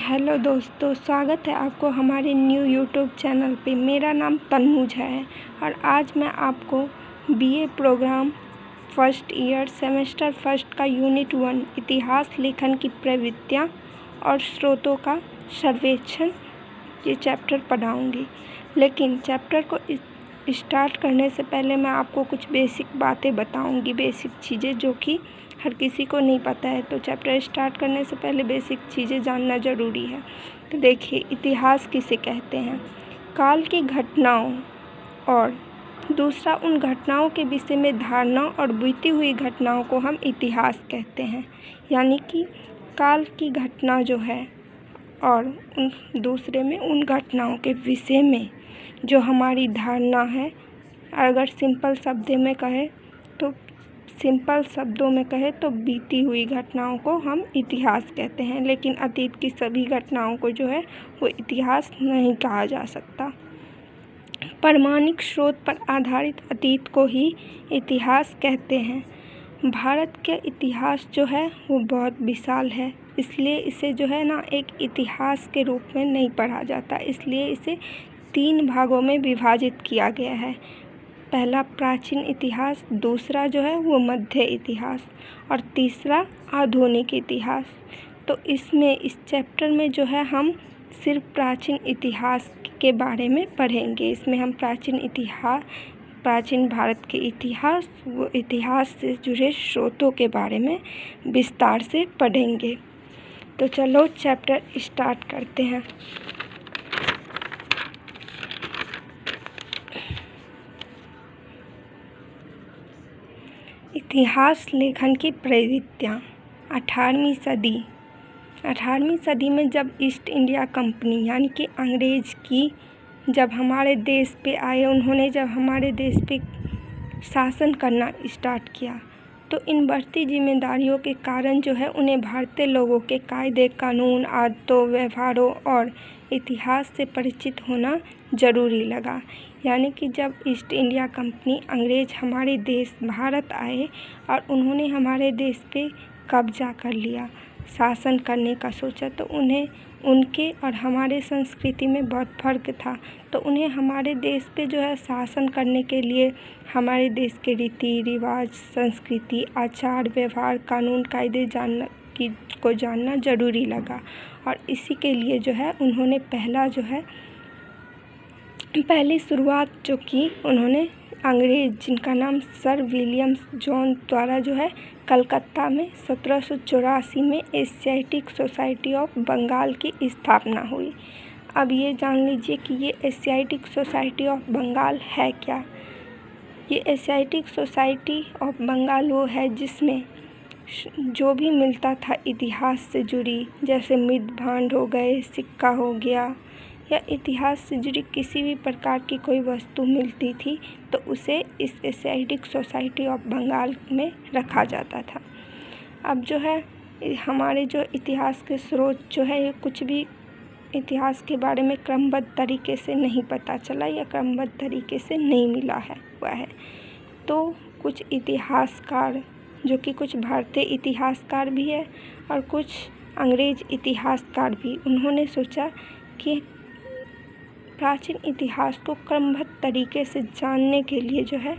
Hello दोस्तों, स्वागत है आपको हमारे न्यू यूट्यूब चैनल पे। मेरा नाम तन्नुज है और आज मैं आपको BA programme first year semester first का यूनिट 1 इतिहास लेखन की प्रवृत्तियाँ और स्रोतों का सर्वेक्षण ये चैप्टर पढ़ाऊँगी। लेकिन चैप्टर को स्टार्ट करने से पहले मैं आपको कुछ बेसिक बातें बताऊँगी, बेसिक चीज़ें जो कि हर किसी को नहीं पता है। तो चैप्टर स्टार्ट करने से पहले बेसिक चीज़ें जानना ज़रूरी है। तो देखिए, इतिहास किसे कहते हैं? काल की घटनाओं और दूसरा उन घटनाओं के विषय में धारणा और बीती हुई घटनाओं को हम इतिहास कहते हैं। यानी कि काल की घटना जो है और दूसरे में उन घटनाओं के विषय में जो हमारी धारणा है, अगर सिंपल शब्दों में कहे तो बीती हुई घटनाओं को हम इतिहास कहते हैं। लेकिन अतीत की सभी घटनाओं को जो है वो इतिहास नहीं कहा जा सकता। प्रामाणिक स्रोत पर आधारित अतीत को ही इतिहास कहते हैं। भारत का इतिहास जो है वो बहुत विशाल है, इसलिए इसे जो है ना एक इतिहास के रूप में नहीं पढ़ा जाता। इसलिए इसे 3 भागों में विभाजित किया गया है। पहला प्राचीन इतिहास, दूसरा जो है वो मध्य इतिहास और तीसरा आधुनिक इतिहास। तो इस चैप्टर में जो है हम सिर्फ प्राचीन इतिहास के बारे में पढ़ेंगे। इसमें हम प्राचीन भारत के इतिहास से जुड़े स्रोतों के बारे में विस्तार से पढ़ेंगे। तो चलो चैप्टर स्टार्ट करते हैं। इतिहास लेखन की प्रवृत्तियाँ। 18वीं सदी में जब ईस्ट इंडिया कंपनी यानी कि अंग्रेज़ की जब हमारे देश पे आए, उन्होंने जब हमारे देश पे शासन करना स्टार्ट किया, तो इन बढ़ती जिम्मेदारियों के कारण जो है उन्हें भारतीय लोगों के कायदे कानून, आदतों, व्यवहारों और इतिहास से परिचित होना ज़रूरी लगा। यानी कि जब ईस्ट इंडिया कंपनी अंग्रेज़ हमारे देश भारत आए और उन्होंने हमारे देश पे कब्जा कर लिया, शासन करने का सोचा, तो उन्हें उनके और हमारे संस्कृति में बहुत फ़र्क था। तो उन्हें हमारे देश पे जो है शासन करने के लिए हमारे देश के रीति रिवाज, संस्कृति, आचार व्यवहार, कानून कायदे जानना ज़रूरी लगा। और इसी के लिए जो है उन्होंने पहली शुरुआत जो की, उन्होंने अंग्रेज़ जिनका नाम सर विलियम जोन्स द्वारा जो है कलकत्ता में 1784 में एशियाटिक सोसाइटी ऑफ बंगाल की स्थापना हुई। अब ये जान लीजिए कि ये एशियाटिक सोसाइटी ऑफ बंगाल है क्या। ये एशियाटिक सोसाइटी ऑफ बंगाल वो है जिसमें जो भी मिलता था इतिहास से जुड़ी, जैसे मृत भांड हो गए, सिक्का हो गया, या इतिहास से जुड़ी किसी भी प्रकार की कोई वस्तु मिलती थी, तो उसे इस एशियाटिक सोसाइटी ऑफ बंगाल में रखा जाता था। अब जो है हमारे जो इतिहास के स्रोत जो है, ये कुछ भी इतिहास के बारे में क्रमबद्ध तरीके से नहीं पता चला या क्रमबद्ध तरीके से नहीं मिला हुआ है। तो कुछ इतिहासकार, जो कि कुछ भारतीय इतिहासकार भी है और कुछ अंग्रेज़ इतिहासकार भी, उन्होंने सोचा कि प्राचीन इतिहास को क्रमबद्ध तरीके से जानने के लिए जो है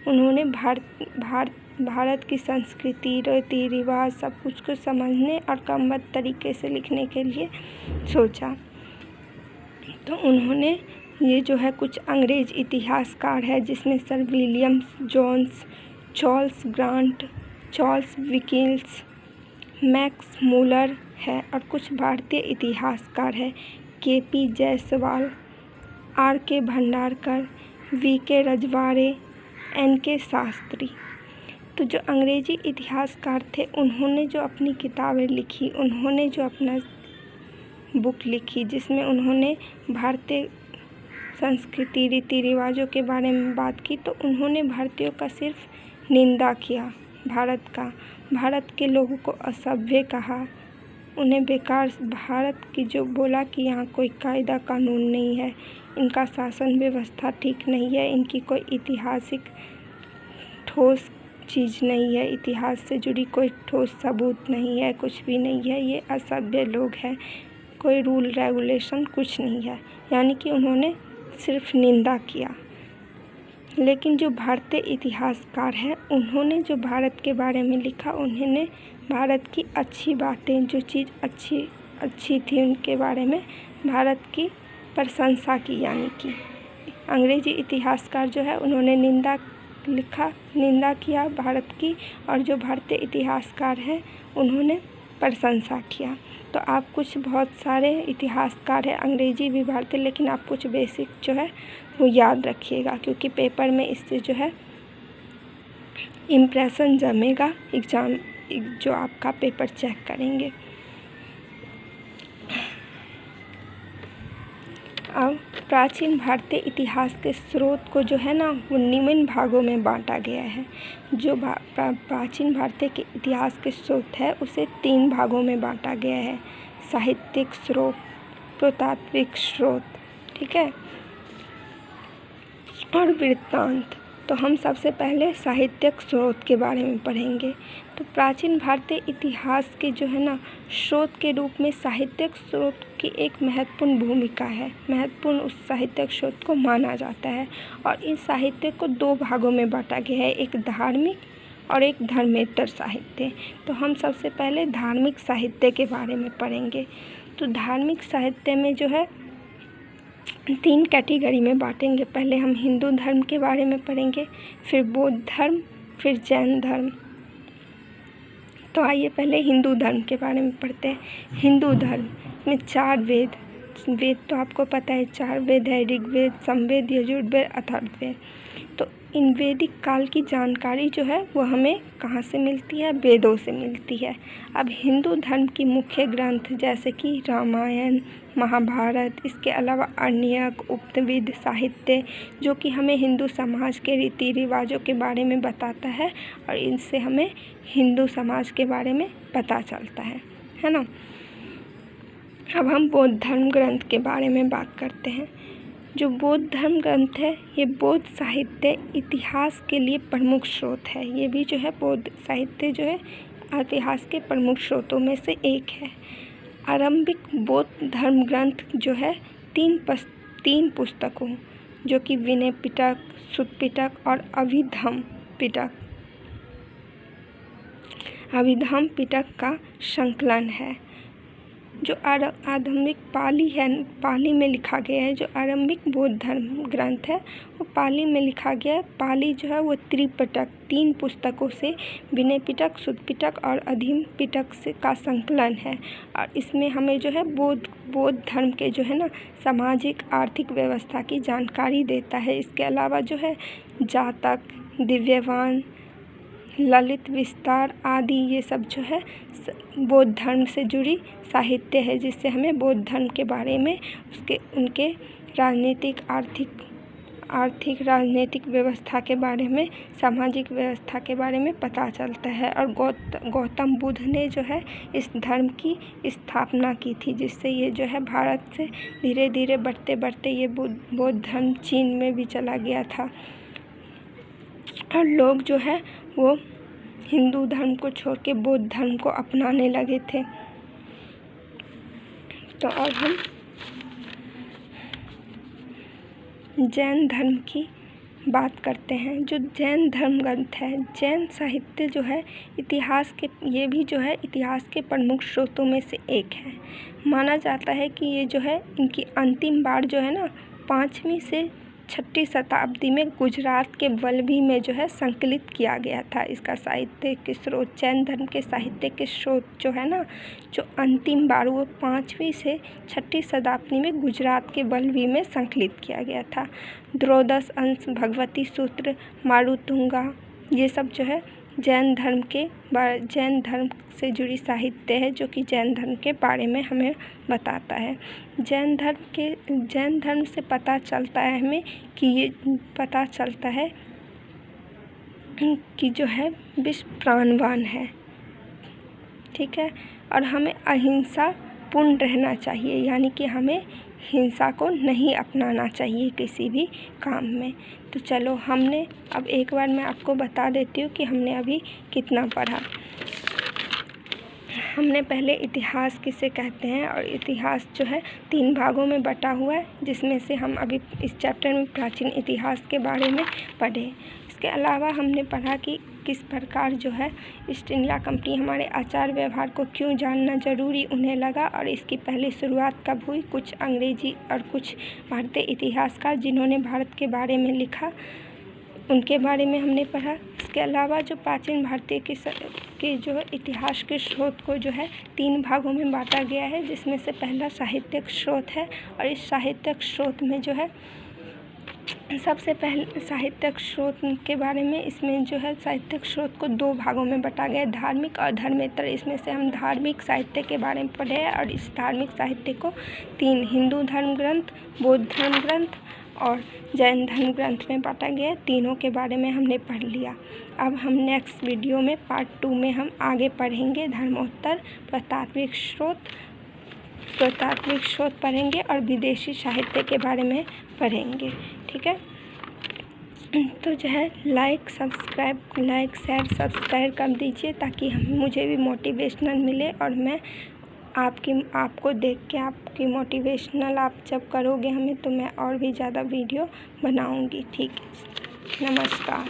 उन्होंने भारत की संस्कृति, रीति रिवाज सब कुछ को समझने और क्रमबद्ध तरीके से लिखने के लिए सोचा। तो उन्होंने ये जो है कुछ अंग्रेज़ इतिहासकार है, जिसमें sir William Jones, Charles Grant, Charles Wilkins, Max Muller है, और कुछ भारतीय इतिहासकार है, K P. Jayaswal, R K. Bhandarkar, V K. Rajwade, N K. Shastri. तो जो अंग्रेज़ी इतिहासकार थे, उन्होंने जो अपनी किताबें लिखी, उन्होंने जो अपना बुक लिखी, जिसमें उन्होंने भारतीय संस्कृति, रीति रिवाजों के बारे में बात की, तो उन्होंने भारतीयों का सिर्फ निंदा किया, भारत के लोगों को असभ्य कहा, उन्हें बेकार, भारत की जो बोला कि यहाँ कोई कायदा कानून नहीं है, इनका शासन व्यवस्था ठीक नहीं है, इनकी कोई ऐतिहासिक ठोस चीज़ नहीं है, इतिहास से जुड़ी कोई ठोस सबूत नहीं है, कुछ भी नहीं है, ये असभ्य लोग हैं, कोई रूल रेगुलेशन कुछ नहीं है, यानी कि उन्होंने सिर्फ निंदा किया। लेकिन जो भारतीय इतिहासकार हैं उन्होंने जो भारत के बारे में लिखा, उन्होंने भारत की अच्छी बातें, जो चीज़ अच्छी थी उनके बारे में भारत की प्रशंसा की। यानी कि अंग्रेजी इतिहासकार जो है उन्होंने निंदा किया भारत की, और जो भारतीय इतिहासकार हैं उन्होंने प्रशंसा किया। तो आप कुछ बहुत सारे इतिहासकार हैं अंग्रेजी भी भारतीय, लेकिन आप कुछ बेसिक जो है वो याद रखिएगा, क्योंकि पेपर में इससे जो है इम्प्रेशन जमेगा एग्ज़ाम जो आपका पेपर चेक करेंगे। अब प्राचीन भारतीय इतिहास के स्रोत को जो है ना वो निम्न भागों में बांटा गया है। जो प्राचीन भारतीय के इतिहास के स्रोत है उसे 3 भागों में बांटा गया है: साहित्यिक स्रोत, पुरातात्विक स्रोत, ठीक है, और वृत्तांत। तो हम सबसे पहले साहित्यिक स्रोत के बारे में पढ़ेंगे। तो प्राचीन भारतीय इतिहास के जो है ना स्रोत के रूप में साहित्यिक स्रोत की एक महत्वपूर्ण भूमिका है, महत्वपूर्ण उस साहित्यिक स्रोत को माना जाता है। और इस साहित्य को 2 भागों में बांटा गया है, एक धार्मिक और एक धर्मेतर साहित्य। तो हम सबसे पहले धार्मिक साहित्य के बारे में पढ़ेंगे। तो धार्मिक साहित्य में जो है 3 कैटेगरी में बांटेंगे। पहले हम हिंदू धर्म के बारे में पढ़ेंगे, फिर बौद्ध धर्म, फिर जैन धर्म। तो आइए पहले हिंदू धर्म के बारे में पढ़ते हैं। हिंदू धर्म में 4 वेद तो आपको पता है 4 वेद है: ऋग्वेद, सामवेद, यजुर्वेद, अथर्ववेद। तो इन वैदिक काल की जानकारी जो है वो हमें कहाँ से मिलती है? वेदों से मिलती है। अब हिंदू धर्म की मुख्य ग्रंथ जैसे कि रामायण, महाभारत, इसके अलावा अर्ण्यक, उपनिषद साहित्य, जो कि हमें हिंदू समाज के रीति रिवाजों के बारे में बताता है, और इनसे हमें हिंदू समाज के बारे में पता चलता है ना। अब हम बौद्ध धर्म ग्रंथ के बारे में बात करते हैं। जो बौद्ध धर्म ग्रंथ है ये बौद्ध साहित्य इतिहास के लिए प्रमुख स्रोत है। ये भी जो है बौद्ध साहित्य जो है इतिहास के प्रमुख स्रोतों में से एक है। आरंभिक बौद्ध धर्म ग्रंथ जो है 3 पुस्तकों, जो कि विनय पिटक, सुत्त पिटक और अभिधम्म पिटक का संकलन है। जो आरंभिक पाली में लिखा गया है, जो आरंभिक बौद्ध धर्म ग्रंथ है वो पाली में लिखा गया है। पाली जो है वो त्रिपिटक 3 पुस्तकों से विनय पिटक, सुत्त पिटक और अभिधम्म पिटक से का संकलन है। और इसमें हमें जो है बौद्ध धर्म के जो है ना सामाजिक आर्थिक व्यवस्था की जानकारी देता है। इसके अलावा जो है जातक, दिव्यवान, ललित विस्तार आदि ये सब जो है बौद्ध धर्म से जुड़ी साहित्य है, जिससे हमें बौद्ध धर्म के बारे में उनके आर्थिक राजनीतिक व्यवस्था के बारे में, सामाजिक व्यवस्था के बारे में पता चलता है। और गौतम बुद्ध ने जो है इस धर्म की स्थापना की थी, जिससे ये जो है भारत से धीरे धीरे बढ़ते ये बौद्ध धर्म चीन में भी चला गया था, और लोग जो है वो हिंदू धर्म को छोड़ के बौद्ध धर्म को अपनाने लगे थे। तो अब हम जैन धर्म की बात करते हैं। जो जैन धर्म ग्रंथ है, जैन साहित्य जो है ये भी जो है इतिहास के प्रमुख स्रोतों में से एक है। माना जाता है कि ये जो है इनकी अंतिम बार जो है ना 5वीं से 6वीं शताब्दी में गुजरात के वल्लभी में जो है संकलित किया गया था। इसका साहित्य के स्रोत, जैन धर्म के साहित्य के स्रोत जो है ना, जो अंतिम बार वो 5वीं से 6वीं शताब्दी में गुजरात के वल्लभी में संकलित किया गया था। द्वादश अंश, भगवती सूत्र, मारुतुंगा, ये सब जो है जैन धर्म से जुड़ी साहित्य है, जो कि जैन धर्म के बारे में हमें बताता है। जैन धर्म से पता चलता है हमें कि ये पता चलता है कि जो है विश्व प्राणवान है, ठीक है, और हमें अहिंसा पूर्ण रहना चाहिए, यानी कि हमें हिंसा को नहीं अपनाना चाहिए किसी भी काम में। तो चलो हमने अब एक बार मैं आपको बता देती हूँ कि हमने अभी कितना पढ़ा। हमने पहले इतिहास किसे कहते हैं, और इतिहास जो है 3 भागों में बटा हुआ है, जिसमें से हम अभी इस चैप्टर में प्राचीन इतिहास के बारे में पढ़े। इसके अलावा हमने पढ़ा कि किस प्रकार जो है ईस्ट इंडिया कंपनी हमारे आचार व्यवहार को क्यों जानना ज़रूरी उन्हें लगा, और इसकी पहली शुरुआत कब हुई। कुछ अंग्रेजी और कुछ भारतीय इतिहासकार जिन्होंने भारत के बारे में लिखा, उनके बारे में हमने पढ़ा। इसके अलावा जो प्राचीन भारतीय के जो इतिहास के स्रोत को जो है 3 भागों में बांटा गया है, जिसमें से पहला साहित्यिक स्रोत है, और इस साहित्यिक स्रोत में जो है सबसे पहले साहित्यिक स्रोत के बारे में, इसमें जो है साहित्यिक स्रोत को 2 भागों में बांटा गया है, धार्मिक और धर्मेतर। इसमें से हम धार्मिक साहित्य के बारे में पढ़े हैं, और इस धार्मिक साहित्य को 3 हिंदू धर्म ग्रंथ, बौद्ध धर्म ग्रंथ और जैन धर्म ग्रंथ में बांटा गया है। तीनों के बारे में हमने पढ़ लिया। अब हम नेक्स्ट वीडियो में पार्ट 2 में हम आगे पढ़ेंगे धर्मोत्तर, पुरातात्विक स्रोत पढ़ेंगे और विदेशी साहित्य के बारे में पढ़ेंगे। ठीक है, तो जो है लाइक शेयर सब्सक्राइब कर दीजिए, ताकि मुझे भी मोटिवेशनल मिले, और मैं आपको देख के आपकी मोटिवेशनल आप जब करोगे हमें, तो मैं और भी ज़्यादा वीडियो बनाऊंगी। ठीक है, नमस्कार।